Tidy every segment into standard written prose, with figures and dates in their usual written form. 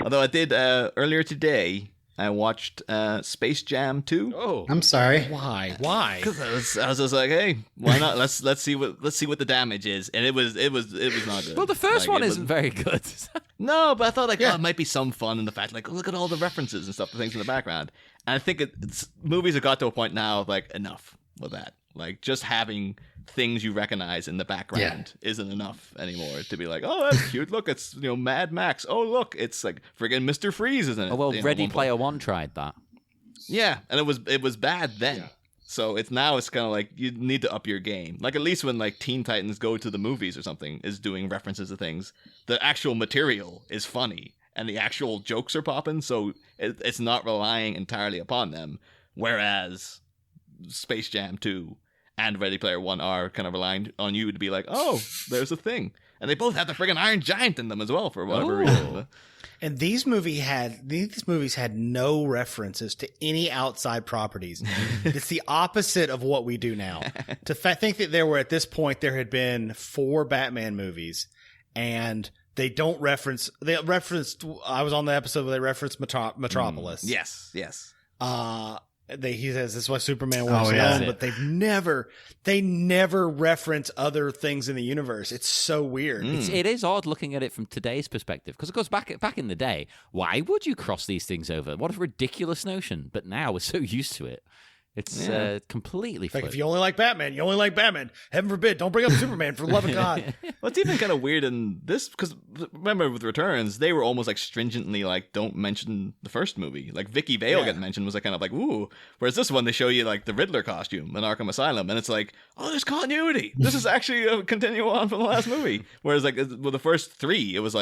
Although I did earlier today, I watched Space Jam 2. Oh, I'm sorry. why? Because I was just like, hey, why not? Let's see what the damage is, and it was not good. Well, the first one isn't very good. No, but I thought oh, it might be some fun in the fact look at all the references and stuff, the things in the background, and I think it's movies have got to a point now of enough with that. Just having things you recognize in the background isn't enough anymore to be oh, that's cute. Look, it's Mad Max. Oh, look, it's friggin' Mr. Freeze, isn't it? Oh, well, Ready Player One tried that. Yeah, and it was bad then. Yeah. So it's kind of you need to up your game. At least when Teen Titans Go to the Movies or something is doing references to things, the actual material is funny and the actual jokes are popping. So it's not relying entirely upon them. Whereas Space Jam 2 and Ready Player One are kind of relying on you to be oh, there's a thing. And they both have the friggin' Iron Giant in them as well for whatever reason. And these movies had no references to any outside properties. It's the opposite of what we do now. To think that at this point there had been 4 Batman movies, and they don't reference. They referenced. I was on the episode where they referenced Metropolis. Yes. He says this is why Superman works alone, but they never reference other things in the universe. It's so weird. It is odd looking at it from today's perspective, because of course back in the day, why would you cross these things over? What a ridiculous notion! But now we're so used to it. It's completely flipped. If you only like Batman, you only like Batman. Heaven forbid, don't bring up Superman for the love of God. Well, it's even kind of weird in this, because remember with Returns, they were almost stringently don't mention the first movie. Vicky Vale getting mentioned was kind of ooh. Whereas this one, they show you the Riddler costume in Arkham Asylum, and it's oh, there's continuity. This is actually a continue on from the last movie. Whereas with the first 3, it was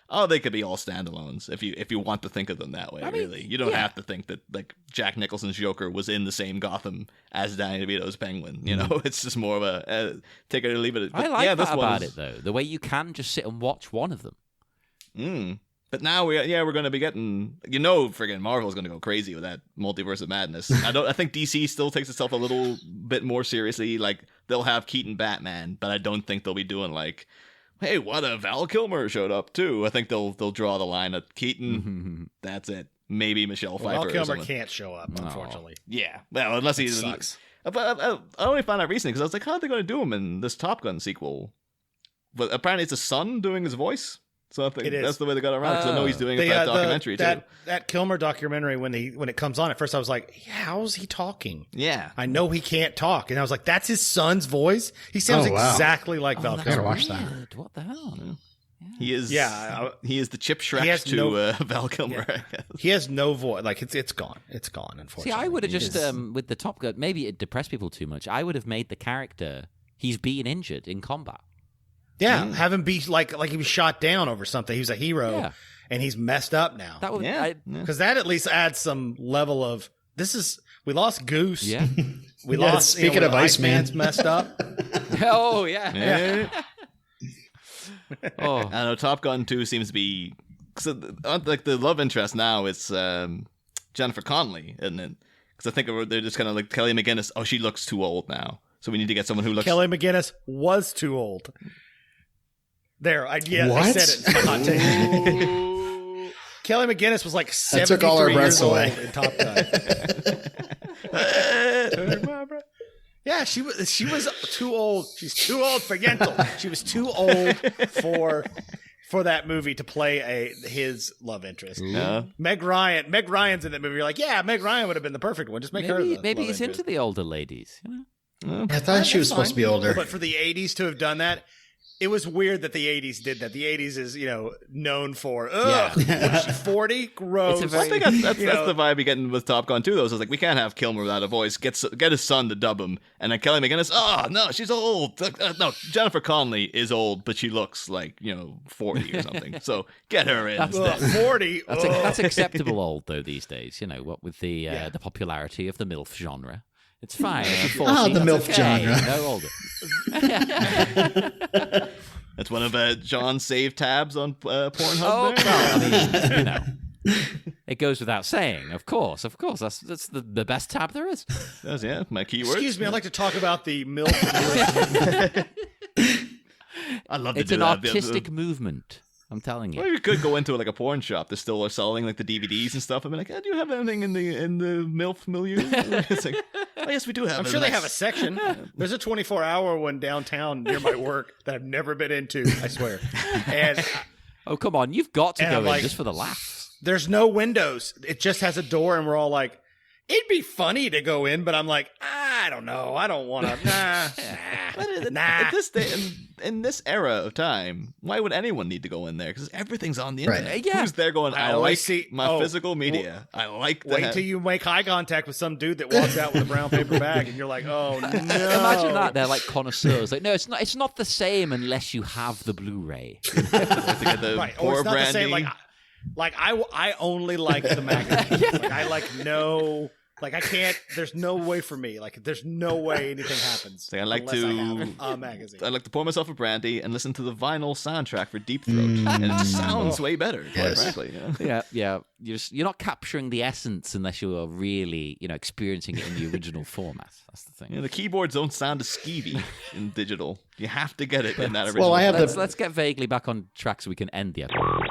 oh, they could be all standalones if you want to think of them that way. Really, you don't have to think that Jack Nicholson's Joker was in the same Gotham as Danny DeVito's Penguin. It's just more of a take it or leave it. But I like that about it though, the way you can just sit and watch one of them. But now we're going to be getting friggin' Marvel's going to go crazy with that multiverse of madness. I think DC still takes itself a little bit more seriously. They'll have Keaton Batman, but I don't think they'll be doing hey, what if Val Kilmer showed up too? I think thon'll draw the line at Keaton. That's it. Maybe Michelle Pfeiffer. Val Kilmer can't show up, unfortunately. Yeah, well, unless he sucks. I only found out recently because I was how are they going to do him in this Top Gun sequel? But apparently, it's a son doing his voice. So I think that's the way they got around. Because I know he's doing that documentary too. That Kilmer documentary, when it comes on, at first I was like, how's he talking? Yeah, I know he can't talk, and I was like, that's his son's voice. He sounds exactly like Val Kilmer. Watch that. What the hell? Yeah. He is. Yeah, he is the Chip Shrek to Val Kilmer. Yeah. I guess. He has no voice. It's gone. It's gone. Unfortunately. See, I would have just with the Top Gun. Maybe it depressed people too much. I would have made the character he's being injured in combat. Yeah, have him be like he was shot down over something. He was a hero, and he's messed up now. That would, because that at least adds some level of we lost Goose. Yeah, we lost. Speaking of Iceman's messed up. Oh yeah. I know Top Gun 2 seems to be the love interest now. It's Jennifer Connelly, isn't it? Because I think they're just kind of Kelly McGinnis. Oh, she looks too old now, so we need to get someone who looks. Kelly McGinnis was too old. There, I said it. It's a hot take. Kelly McGinnis was 73 years old in Top Gun. Yeah, she was too old. She's too old for Yentl. She was too old for that movie to play his love interest. Yeah. Meg Ryan's in that movie. You're like, yeah, Meg Ryan would have been the perfect one. Just make her. Maybe he's into the older ladies. I thought she was supposed to be older. But for the 80s to have done that. It was weird that the 80s did that. The 80s is, known for, what is she, 40? Gross. I think that's the vibe you're getting with Top Gun 2, though. So it's we can't have Kilmer without a voice. Get his son to dub him. And then Kelly McGinnis, oh, no, she's old. No, Jennifer Connelly is old, but she looks 40 or something. So get her in instead. 40? That's acceptable old, though, these days. What with the popularity of the MILF genre. It's fine. The MILF genre. No older. That's one of John's saved tabs on Pornhub. Oh, well, it goes without saying. Of course. That's the best tab there is. That's my keyword. Excuse me. I'd like to talk about the MILF. I love to it's do an that. artistic movement. I'm telling you. Well, you could go into like a porn shop that still are selling like the DVDs and stuff. I'd be like, do you have anything in the MILF milieu? It's like, oh, yes, we do have. I'm sure they have a section. There's a 24-hour one downtown near my work that I've never been into, I swear. And oh, come on. You've got to go in like, just for the laughs. There's no windows. It just has a door, and we're all like, it'd be funny to go in, but I'm like, I don't know. I don't want to. Nah. At this day, in this era of time, why would anyone need to go in there? Because everything's on the internet. Yeah. Who's there going, I like see, my physical media. I like that. Wait till you make eye contact with some dude that walks out with a brown paper bag, and you're like, oh, no. Imagine that. They're like connoisseurs. Like, no, it's not the same unless you have the Blu-ray. To get the Right. poor Or it's not brandy. the same. Like I only like the magazine. Like, I like no. Like I can't. There's no way for me. Like there's no way anything happens. I like unless to I have a magazine. I like to pour myself a brandy and listen to the vinyl soundtrack for Deep Throat, and it just sounds way better. Quite Yes. frankly, you know? Yeah. You're not capturing the essence unless you are really, experiencing it in the original format. That's the thing. You know, the keyboards don't sound as skeevy in digital. You have to get it in that original. Well, I have Let's get vaguely back on track so we can end the episode.